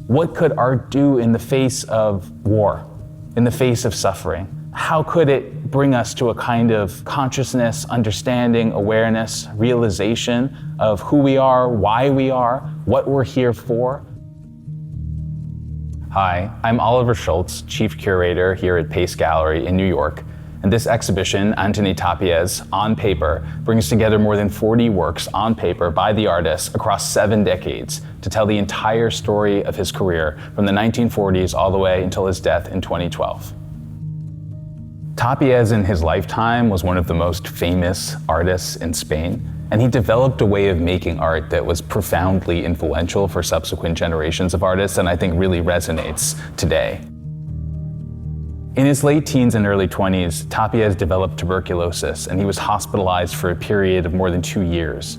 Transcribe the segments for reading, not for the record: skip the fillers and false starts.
What could art do in the face of war, in the face of suffering? How could it bring us to a kind of consciousness, understanding, awareness, realization of who we are, why we are, what we're here for? Hi, I'm Oliver Shultz, Chief Curator here at Pace Gallery in New York. And this exhibition, Antoni Tàpies, On Paper, brings together more than 40 works on paper by the artist across 7 decades to tell the entire story of his career from the 1940s all the way until his death in 2012. Tàpies in his lifetime was one of the most famous artists in Spain, and he developed a way of making art that was profoundly influential for subsequent generations of artists, and I think really resonates today. In his late teens and early 20s, Tàpies developed tuberculosis, and he was hospitalized for a period of more than 2 years.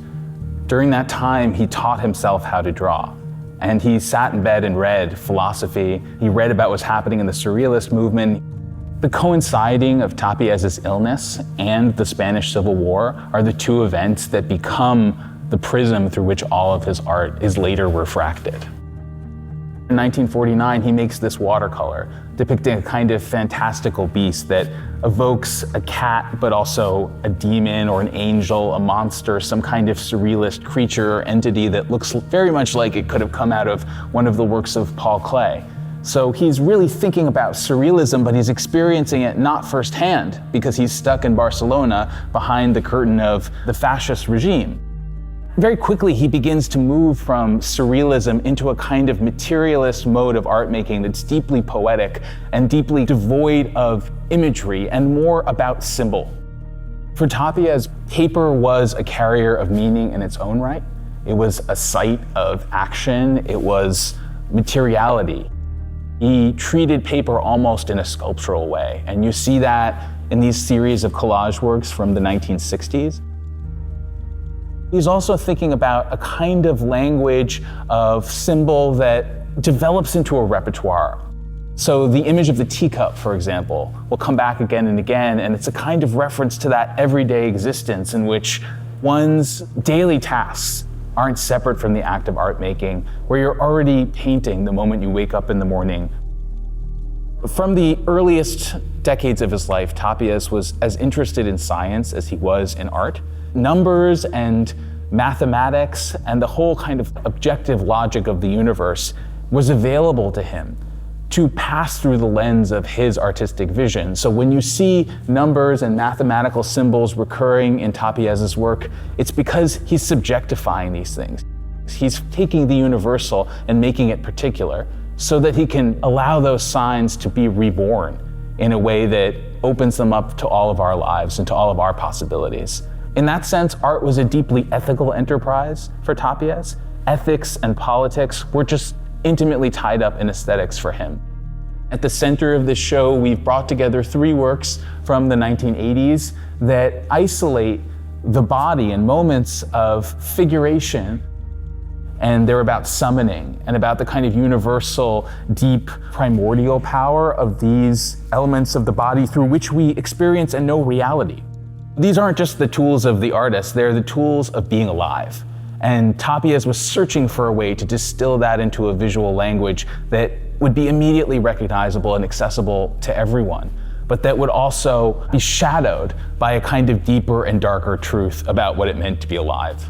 During that time, he taught himself how to draw, and he sat in bed and read philosophy. He read about what's happening in the Surrealist movement. The coinciding of Tàpies' illness and the Spanish Civil War are the two events that become the prism through which all of his art is later refracted. In 1949, he makes this watercolor depicting a kind of fantastical beast that evokes a cat, but also a demon or an angel, a monster, some kind of surrealist creature or entity that looks very much like it could have come out of one of the works of Paul Klee. So he's really thinking about surrealism, but he's experiencing it not firsthand because he's stuck in Barcelona behind the curtain of the fascist regime. Very quickly, he begins to move from surrealism into a kind of materialist mode of art making that's deeply poetic and deeply devoid of imagery and more about symbol. For Tàpies, paper was a carrier of meaning in its own right. It was a site of action. It was materiality. He treated paper almost in a sculptural way, and you see that in these series of collage works from the 1960s. He's also thinking about a kind of language of symbol that develops into a repertoire. So the image of the teacup, for example, will come back again and again, and it's a kind of reference to that everyday existence in which one's daily tasks aren't separate from the act of art making, where you're already painting the moment you wake up in the morning. From the earliest decades of his life, Tàpies was as interested in science as he was in art. Numbers and mathematics and the whole kind of objective logic of the universe was available to him to pass through the lens of his artistic vision. So when you see numbers and mathematical symbols recurring in Tàpies' work, it's because he's subjectifying these things. He's taking the universal and making it particular so that he can allow those signs to be reborn in a way that opens them up to all of our lives and to all of our possibilities. In that sense, art was a deeply ethical enterprise for Tàpies. Ethics and politics were just intimately tied up in aesthetics for him. At the center of this show, we've brought together 3 works from the 1980s that isolate the body in moments of figuration, and they're about summoning and about the kind of universal, deep, primordial power of these elements of the body through which we experience and know reality. These aren't just the tools of the artist, they're the tools of being alive. And Tàpies was searching for a way to distill that into a visual language that would be immediately recognizable and accessible to everyone, but that would also be shadowed by a kind of deeper and darker truth about what it meant to be alive.